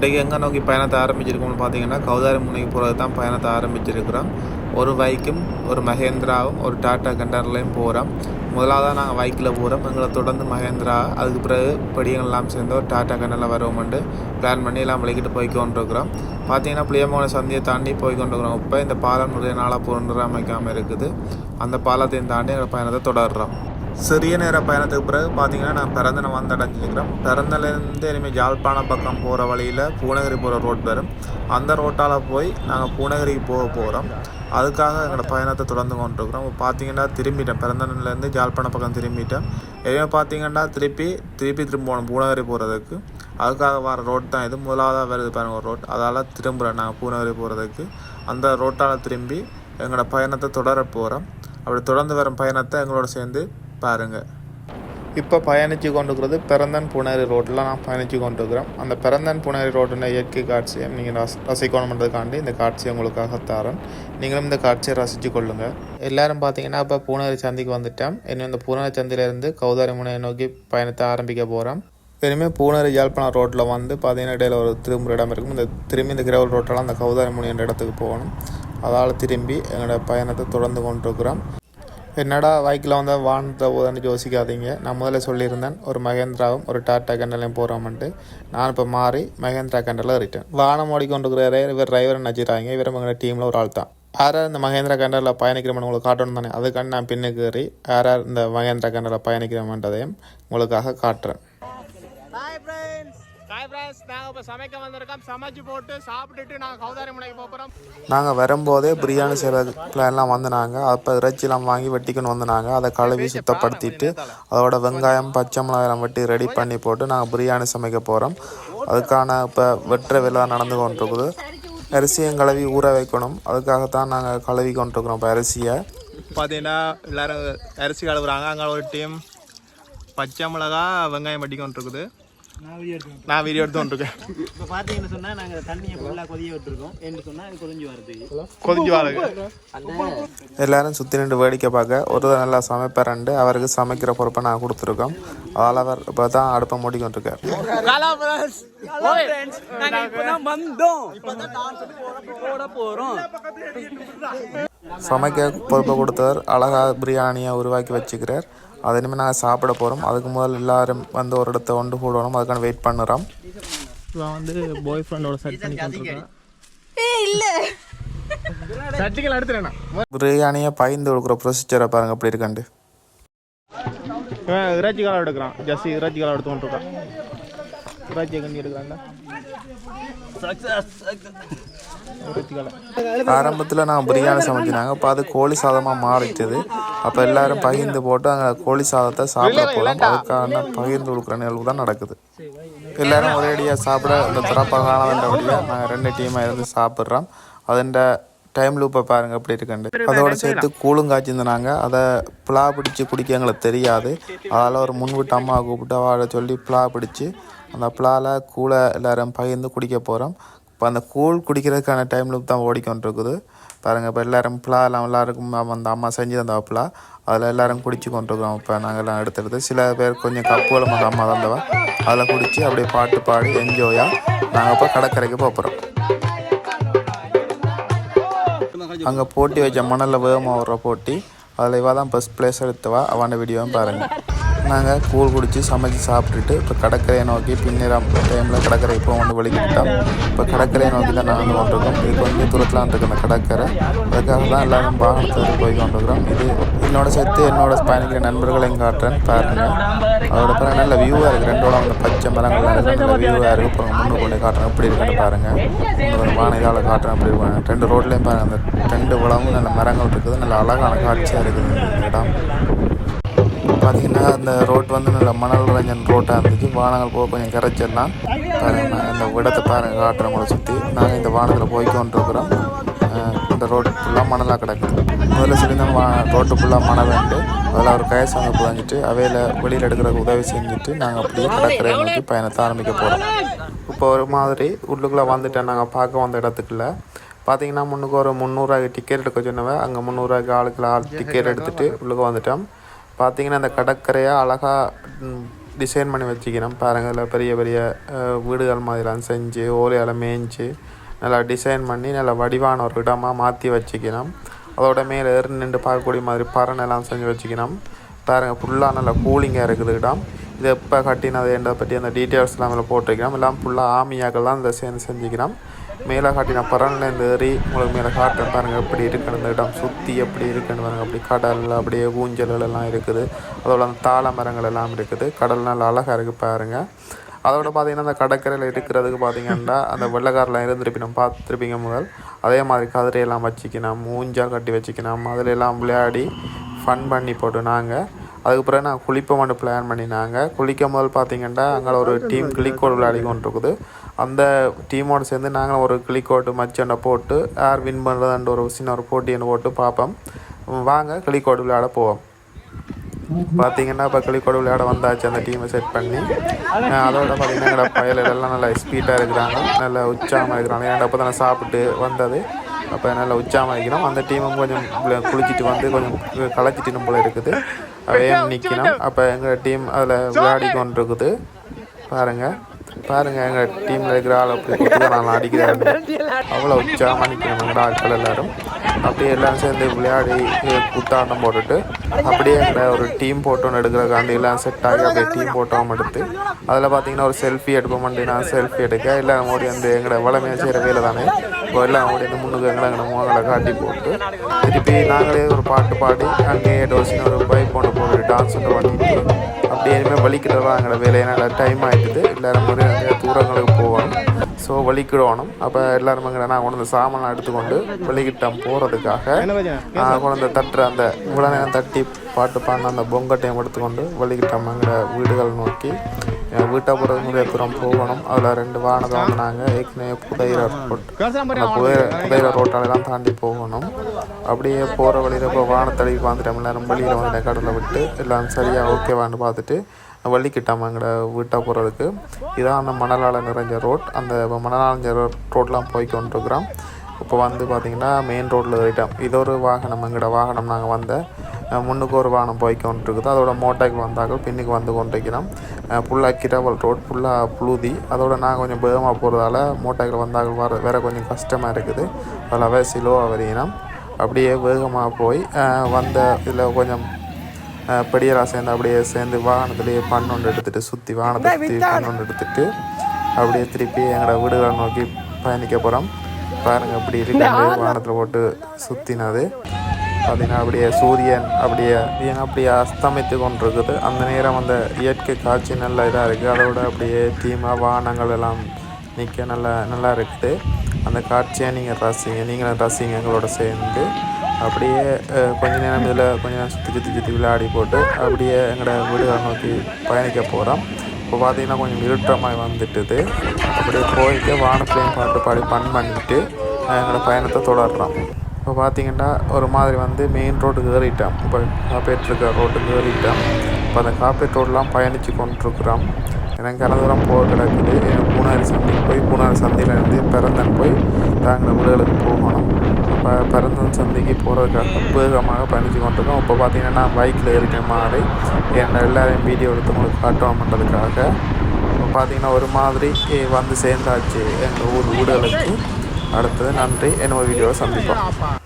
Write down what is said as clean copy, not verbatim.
இன்றைக்கு எங்கே நோக்கி பயணத்தை ஆரம்பிச்சிருக்கோம்னு பார்த்தீங்கன்னா கௌதாரி முனைக்கு போகிறது தான் பயணத்தை ஆரம்பிச்சிருக்கிறோம். ஒரு பைக்கும் ஒரு மகேந்திராவும் ஒரு டாட்டா கண்டர்லையும் போகிறோம். முதலாவதாக நாங்கள் பைக்கில் போகிறோம். எங்களை தொடர்ந்து மகேந்திரா, அதுக்கு பிறகு படியங்கள்லாம் சேர்ந்து ஒரு டாட்டா கண்டரில் வருவோம்ட்டு பிளான் பண்ணி எல்லாம் விளக்கிட்டு போய்க்கொண்டிருக்கிறோம். பார்த்தீங்கன்னா புளியமோன சந்தியை தாண்டி போய்க்கொண்டிருக்கிறோம். இப்போ இந்த பாலம் நிறைய நாளாக புனரமைக்காமல் இருக்குது. அந்த பாலத்தையும் தாண்டி எங்கள் பயணத்தை தொடர்றோம். சிறிய நேர பயணத்துக்கு பிறகு பார்த்தீங்கன்னா நான் பிறந்தனை வந்து அடைஞ்சிருக்கிறோம். பிறந்தலேருந்து இனிமேல் யாழ்ப்பாணம் பக்கம் போகிற வழியில் பூனகிரி போகிற ரோட் வரும். அந்த ரோட்டால் போய் நாங்கள் பூனகிரிக்கு போகிறோம். அதுக்காக எங்களோட பயணத்தை தொடர்ந்து கொண்டிருக்கிறோம். இப்போ பார்த்தீங்கன்னா திரும்பிட்டேன், பிறந்தனிலேருந்து யாழ்ப்பாணம் பக்கம் திரும்பிட்டேன். இனிமேல் பார்த்தீங்கன்னா திருப்பி போகணும் பூனகிரி போகிறதுக்கு. அதுக்காக வர ரோட் தான் இது. முதலாவதாக வருது பாருங்கள் ஒரு ரோட், அதால் திரும்புகிறேன் நாங்கள் பூனகிரி போகிறதுக்கு. அந்த ரோட்டால் திரும்பி எங்களோட பயணத்தை தொடர போகிறோம். அப்படி தொடர்ந்து வரும் பயணத்தை எங்களோட சேர்ந்து பாருங்கள். இப்போ பயணித்து கொண்டிருக்கிறது பிறந்தன் பூனகிரி ரோட்டில் நான் பயணித்து கொண்டிருக்கிறோம். அந்த பிறந்தன் பூனகிரி ரோட்டில் இயற்கை காட்சியை நீங்கள் ரசிக்கணுன்றதுக்காண்டி இந்த காட்சியை உங்களுக்காக தரேன். நீங்களும் இந்த காட்சியை ரசித்து கொள்ளுங்கள். எல்லோரும் பார்த்தீங்கன்னா இப்போ பூனகிரி சந்திக்கு வந்துட்டோம். இன்னும் இந்த பூனகிரி சந்திலேருந்து கௌதாரி முனையை நோக்கி பயணத்தை ஆரம்பிக்க போகிறோம். இனிமேல் பூனகிரி யாழ்ப்பாணம் ரோட்டில் வந்து பார்த்தீங்கன்னா இடையில ஒரு திரும்புகிற இடம் இருக்கும். இந்த கிரவல் ரோட்டெல்லாம் அந்த கௌதாரி முனை என்ற இடத்துக்கு போகணும். அதால் திரும்பி எங்களோட பயணத்தை தொடர்ந்து கொண்டிருக்கிறோம். என்னடா பைக்கில் வந்து வானத்தை போதுன்னு யோசிக்காதீங்க. நான் முதல்ல சொல்லியிருந்தேன் ஒரு மகேந்திராவும் ஒரு டாட்டா கண்டலையும் போகிறோம்ன்ட்டு. நான் இப்போ மாறி மகேந்திரா கண்டலில் ஏறிட்டேன். வானம் ஓடிக்கொண்டிருக்கிற இவர் டிரைவரை நினச்சிட்டாங்க. இவர் எங்கள் டீமில் ஒரு ஆள் தான். யாரார் இந்த மகேந்திரா கண்டலில் பயணிக்கிறோம்னு உங்களுக்கு காட்டணும் தானே, அதுக்காண்டி நான் பின்னுக்கு ஏறி யாரார் இந்த மகேந்திரா கண்டலில் பயணிக்கிறோம்ன்றதையும் உங்களுக்காக காட்டுறேன். நாங்கள் வரும்போதே பிரியாணி செய்கிற பிளான்லாம் வந்தாங்க. அப்போ இறைச்சிலாம் வாங்கி வெட்டிக்கணும் வந்தாங்க. அதை கழுவி சுத்தப்படுத்திட்டு அதோட வெங்காயம் பச்சை மிளகாயம் வெட்டி ரெடி பண்ணி போட்டு நாங்கள் பிரியாணி சமைக்க போகிறோம். அதுக்கான இப்போ வெட்டுற வேலை நடந்து கொண்டிருக்குது. அரிசியும் கழுவி ஊற வைக்கணும். அதுக்காகத்தான் நாங்கள் கழுவி கொண்டிருக்கிறோம். இப்போ அரிசியை பார்த்தீங்கன்னா எல்லோரும் அரிசி கழுவுறாங்க. அங்கே ஒரு டீம் பச்சை மிளகா வெங்காயம் வெட்டி கொண்டிருக்குது. நான் வீடியோ எடுத்துருக்கேன். இப்போ பார்த்தீங்கன்னு சொன்னால் நாங்கள் தண்ணியை ஃபுல்லாக கொதிய விட்டுருக்கோம். என்று சொன்னால் கொதிஞ்சு வரது எல்லாரும் சுற்றி நின்று வேடிக்கை பார்க்க ஒரு நல்லா சமைப்பாரண்டு அவருக்கு சமைக்கிற பொறுப்பை நான் கொடுத்துருக்கோம். அதால் அவர் இப்போ தான் அடுப்பை மூடிக்கொண்டிருக்கார். சமைக்க பொறுப்பை கொடுத்தவர் அழகாக பிரியாணியை உருவாக்கி வச்சுக்கிறார். அது இனிமேல் நாங்கள் சாப்பிட போகிறோம். அதுக்கு முதல் எல்லோரும் வந்து ஒரு இடத்த ஒன்று போடணும். அதுக்கான வெயிட் பண்ணுறோம். இவன் வந்து பாய் ஃப்ரெண்டோட செட் பண்ணி கொண்டிருக்கேன். பிரியாணியை பயந்து கொடுக்குற ப்ரொசீஜரை பாருங்கள் எப்படி இருக்காண்டு. இவன் இறைச்சி காலம் எடுக்கிறான். ஜஸ்ட் இறைச்சி காலம் எடுத்து கொண்டிருக்கான். இறைச்சியை கண்டி எடுக்கிறான்டா. ஆரம்பத்தில் நான் பிரியாணி சமைச்சினாங்க. அப்போ அது கோழி சாதமாக மாறிட்டது. அப்போ எல்லோரும் பகிர்ந்து போட்டு அங்கே கோழி சாதத்தை சாப்பிட போகலாம். அதுக்கான பகிர்ந்து கொடுக்குற நிகழ்வு தான் நடக்குது. எல்லோரும் ஒரேடியாக சாப்பிட இந்த திறப்பாக காணவேண்டபடியாக நாங்கள் 2 டீமாக இருந்து சாப்பிட்றோம். அதுண்ட டைம் லூப்பை பாருங்கள் எப்படி இருக்குண்டு. அதோடு சேர்த்து கூழும் காய்ச்சிருந்தாங்க. அதை புலா பிடிச்சி குடிக்க எங்களுக்கு தெரியாது. அதால் ஒரு முன்விட்டு அம்மாவை கூப்பிட்டு அவளை சொல்லி புலா பிடிச்சி அந்த புலாவில் கூழை எல்லோரும் பகிர்ந்து குடிக்க போகிறோம். இப்போ அந்த கூழ் குடிக்கிறதுக்கான டைம் லூப் தான் ஓடிக்கொண்டிருக்குது பாருங்கள். இப்போ எல்லோரும் புலாலாம் எல்லாருக்கும் அந்த அம்மா செஞ்சு தந்த புலா அதில் எல்லோரும் குடிச்சு கொண்டிருக்கிறோம். இப்போ நாங்கள் எல்லாம் எடுத்துடுது. சில பேர் கொஞ்சம் கப்புகளும் அந்த அம்மா தந்தவா அதில் குடித்து அப்படியே பாட்டு பாடி என்ஜாயாக நாங்கள் இப்போ கடற்கரைக்கு போகிறோம். அங்கே போட்டி வச்ச மணலில் வேகமாக வர்ற போட்டி அதில் இவா தான் ஃபஸ்ட் ப்ளேஸ் எடுத்தவா. அவன வீடியோவும் பாருங்கள். நாங்கள் கூழ் குடித்து சமைச்சு சாப்பிட்டுட்டு இப்போ கடற்கரையை நோக்கி பின்னிரம் டைமில் கடற்கரை இப்போ ஒன்று வெளிக்கிட்டோம். இப்போ கடற்கரையை நோக்கி தான் நாங்கள் கொண்டிருக்கோம். இது கொஞ்சம் தூரத்தில் இருக்குது அந்த கடற்கரை. அதுக்காக தான் எல்லோரும் வாகனத்தில் போய் கொண்டிருக்கிறோம். இது என்னோட சேர்த்து என்னோட பயணிக்கிற நண்பர்களையும் காட்டுறேன் பாருங்கள். அதோட பிறகு நல்ல வியூவாக இருக்குது. ரெண்டோட அந்த பச்சை மரங்கள் நல்ல வியூவாக இருக்குது. அப்புறம் முன்னு கொண்டு காட்டுறேன் எப்படி இருக்குன்னு பாருங்கள். இன்னொரு வானிலால் காட்டுறேன் எப்படி இருப்பாங்க. 2 ரோட்லேயும் பாருங்கள். அந்த 2 வளமும் நல்ல மரங்கள் இருக்குது. நல்ல அழகான காட்சியாக இருக்குது இந்த இடம். பார்த்தீங்கன்னா அந்த ரோட் வந்து நல்ல மணல் ரஞ்சன் ரோட்டாக இருந்துச்சு. வானங்கள் போக கொஞ்சம் கரைச்சிடலாம் பாருங்கள். நான் இந்த இடத்தை பாருங்கள் காட்டுறவங்கள சுற்றி நாங்கள் இந்த வானத்தில் போய்க்கொண்டிருக்கிறோம். இந்த ரோடு ஃபுல்லாக மணலாக கிடக்குது. முதல்ல சொல்லியிருந்தோம் ரோட்டு ஃபுல்லாக மணல் வேண்டு அதில் ஒரு கயசு அங்கே புதஞ்சிட்டு அவையில் வெளியில் எடுக்கிறதுக்கு உதவி செஞ்சுட்டு நாங்கள் அப்படியே கடற்கரை நோக்கி பயணத்தை ஆரம்பிக்க போகிறோம். இப்போ ஒரு மாதிரி உள்ளுக்குள்ளே வந்துட்டேன். நாங்கள் பார்க்க வந்த இடத்துக்குள்ள பார்த்தீங்கன்னா முன்னுக்கு ஒரு 300 டிக்கெட் எடுக்க சொன்னவன். அங்கே 300 ஆளுக்கு டிக்கெட் எடுத்துகிட்டு உள்ளுக்கு வந்துட்டோம். பார்த்தீங்கன்னா இந்த கடற்கரையை அழகாக டிசைன் பண்ணி வச்சுக்கணும். பாருங்கள் இதில் பெரிய பெரிய வீடுகள் மாதிரிலாம் செஞ்சு ஓலையால் மேய்ஞ்சி நல்லா டிசைன் பண்ணி நல்லா வடிவான ஒரு இடமாக மாற்றி வச்சுக்கணும். அதோட மேலே நின்று பார்க்கக்கூடிய மாதிரி பறனெல்லாம் செஞ்சு வச்சுக்கணும். பாருங்கள் ஃபுல்லாக நல்லா கூலிங்காக இருக்குது இடம். இது எப்போ கட்டினது என்றதை பற்றி அந்த டீட்டெயில்ஸ்லாம் மேலே போட்டிருக்கிறோம். எல்லாம் ஃபுல்லாக ஆமியாக்கள் தான் இந்த சேர்ந்து செஞ்சுக்கிறோம். மேலே காட்டின பறன்லேருந்து ஏறி உங்களுக்கு மேலே காட்டுறேன் பாருங்கள் எப்படி இருக்குன்னு இந்த இடம் சுற்றி எப்படி இருக்குன்னு பாருங்கள். அப்படி கடல் அப்படியே ஊஞ்சல்கள் எல்லாம் இருக்குது. அதோட அந்த தாழ மரங்கள் எல்லாம் இருக்குது. கடல் நல்லா அழகாக இருக்குது பாருங்கள். அதோட பார்த்திங்கன்னா அந்த கடற்கரையில் இருக்கிறதுக்கு பார்த்திங்கன்னா அந்த வெள்ளைக்காரில் இருந்திருப்பினோம் பார்த்துருப்பீங்க முதல். அதே மாதிரி கதிரையெல்லாம் வச்சுக்கணும், ஊஞ்சல் கட்டி வச்சுக்கணும். அதில் எல்லாம் விளையாடி ஃபன் பண்ணி போட்டு நாங்கள் அதுக்கப்புறம் நாங்கள் குளிப்போம்னு பிளான் பண்ணினாங்க. குளிக்கும் போது பார்த்திங்கன்னா அங்கே ஒரு டீம் கிளிக்கோடு விளையாடி கொண்டு இருக்குது. அந்த டீமோடு சேர்ந்து நாங்கள் ஒரு கிளிக்கோட்டு மச்சண்டை போட்டு யார் வின் பண்ணுறதுன்ற ஒரு சின்ன ஒரு போட்டின்னு போட்டு பார்ப்போம். வாங்க கிளிக்கோடு விளையாட போவோம். பார்த்திங்கன்னா இப்போ கிளிக்கோடு விளையாட வந்தாச்சு அந்த டீமை செட் பண்ணி. அதோட பார்த்திங்கன்னா எங்களோட பயலெல்லாம் நல்லா ஸ்பீடாக இருக்கிறாங்க, நல்லா உற்சாகமாக இருக்கிறாங்க. ஏன்னா அப்போ தானே சாப்பிட்டு வந்தது, அப்போ நல்லா உற்சாகமாக இருக்கிறோம். அந்த டீமும் கொஞ்சம் குளிச்சுட்டு வந்து கொஞ்சம் களைச்சிட்டு போல இருக்குது. அவையே நிற்கணும். அப்போ எங்கள் டீம் அதில் விளையாடி கொண்டு இருக்குது. பாருங்கள் எங்கள் டீமில் இருக்கிற ஆள் அப்படி கொடுத்து நான் அடிக்கிறேன். அவ்வளோ உற்சாகமாக நிற்கணும் எங்கள் ஆட்கள் எல்லோரும். அப்படியே எல்லோரும் சேர்ந்து விளையாடி குத்தாட்டம் போட்டுட்டு அப்படியே எங்களை ஒரு டீம் ஃபோட்டோன்னு எடுக்கிறக்காண்டி எல்லாம் செட் ஆகி அப்படியே டீம் ஃபோட்டோவும் எடுத்து அதில் பார்த்திங்கன்னா ஒரு செல்ஃபி எடுப்போம்ட்டு நான் செல்ஃபி எடுக்க எல்லாம் ஓடி வந்து எங்களை வளமையாக செய்கிற வேலை தானே. இப்போ எல்லாம் ஓடி வந்து முன்னுக்கு எங்களை முகங்களை காட்டி போட்டு திருப்பி நாங்களே ஒரு பாட்டு பாடி அங்கேயே டோசின்னு ஒரு பைக் ஒன்று போட்டு டான்ஸ் ஒன்று பண்ணிட்டு அப்படியே இனிமேல் வலிக்கிறதா எங்களோட வேலையை நல்லா டைம் ஆகிடுது. எல்லோரும் மாதிரி நிறைய தூரங்களுக்கு போகணும். ஸோ வலிக்கிடணும். அப்போ எல்லோரும் எங்களை நான் கொண்டு வந்து சாமான் எடுத்துக்கொண்டு வலிக்கிட்டம் போகிறதுக்காக கொண்டு வந்து தட்டுற அந்த இவ்வளோ நேரம் தட்டி பாட்டு பாடின அந்த பொங்கட்டையும் எடுத்துக்கொண்டு வலிக்கிட்டம் எங்களை வீடுகள் நோக்கி வீட்டை போகிறது நிறைய தூரம் போகணும். அதில் 2 வாகனத்தை வந்து நாங்கள் ஏற்கனவே புதையிற ரோட் அந்த புதையிற ரோட்டாலெல்லாம் தாண்டி போகணும். அப்படியே போகிற வழியில் இப்போ வாகனத்தடிக்கு வந்துட்டோம். எல்லோரும் வெளியில் வந்து கடலை விட்டு எல்லாம் சரியாக ஓகேவான்னு பார்த்துட்டு வள்ளிக்கிட்டோம் எங்களை வீட்டை போகிறதுக்கு. இதான் அந்த மணலால் நிறைஞ்ச ரோட். அந்த மணலால் நிறைஞ்ச ரோட்லாம் போய் கொண்டிருக்கிறோம். இப்போ வந்து பார்த்திங்கன்னா மெயின் ரோட்டில் ஏறிட்டோம். இது ஒரு வாகனம் எங்களோட வாகனம். நாங்கள் வந்த முன்னுக்கு ஒரு வாகனம் போய் கொண்டிருக்குது. அதோட மோட்டைக்கு வந்தாக்கள் பின்னுக்கு வந்து கொண்டிருக்கிறோம். ஃபுல்லாக கிரவல் ரோட், ஃபுல்லாக புழுதி. அதோட நாங்கள் கொஞ்சம் வேகமாக போகிறதால மோட்டைகள் வந்தாக்கள் வேறு கொஞ்சம் கஷ்டமாக இருக்குது. அதில் சிலோவாக வரையினோம். அப்படியே வேகமாக போய் வந்த இதில் கொஞ்சம் பெடியராக சேர்ந்து அப்படியே சேர்ந்து வாகனத்துலேயே பண்ணொண்டு எடுத்துகிட்டு சுற்றி வாகனத்தை சுற்றி பண்ணொண்டு எடுத்துகிட்டு அப்படியே திருப்பி எங்களோட வீடுகளை நோக்கி பயணிக்க போகிறோம். பாருங்கள் அப்படி இருக்கு வாகனத்தில் போட்டு சுற்றினது. பார்த்திங்கன்னா அப்படியே சூரியன் அப்படியே அஸ்தமித்து கொண்டு இருக்குது. அந்த நேரம் அந்த இயற்கை காட்சி நல்ல இதாக இருக்குது. அதோட அப்படியே தீமா வாகனங்கள் எல்லாம் நிற்க நல்லா இருக்குது. அந்த காட்சியை நீங்களும் ரசிங்க எங்களோட சேர்ந்து. அப்படியே கொஞ்ச நேரம் இதில் கொஞ்சம் நேரம் சுற்றி விளையாடி போட்டு அப்படியே எங்களோட வீடுகளை நோக்கி பயணிக்க போகிறோம். இப்போ பார்த்திங்கன்னா கொஞ்சம் இருட்டமாக வந்துட்டுது. அப்படியே போயிட்டு வானத்துலேயும் பாட்டு பாடி பண்ணிட்டு எங்களோட பயணத்தை தொடர்றோம். இப்போ பார்த்திங்கன்னா ஒரு மாதிரி வந்து மெயின் ரோட்டுக்கு ஏறிட்டோம். இப்போ காப்பேட் இருக்கிற ரோட்டுக்கு ஏறிட்டோம். இப்போ அந்த காப்பேட் ரோடெலாம் பயணித்து கொண்டிருக்கிறோம். எனக்கு அந்த தூரம் போக கிடக்குது. பூனாரி சந்தைக்கு போய் பூனாரி சந்தையிலேருந்து பிறந்தன் போய் தாங்கிற வீடுகளுக்கு போகணும். இப்போ பிறந்தன் சந்தைக்கு போகிறதுக்காக வேகமாக பயணித்து கொண்டிருக்கோம். இப்போ பார்த்திங்கன்னா நான் பைக்கில் இருக்கிற மாதிரி எல்லாரையும் வீடியோ எடுத்து உங்களுக்கு காட்டுவோம்ன்றதுக்காக இப்போ பார்த்திங்கன்னா ஒரு மாதிரி வந்து சேர்ந்தாச்சு எங்கள் ஊர் வீடுகளுக்கு. அடுத்தது நன்றி. இன்னொரு வீடியோவை சந்திப்போம்.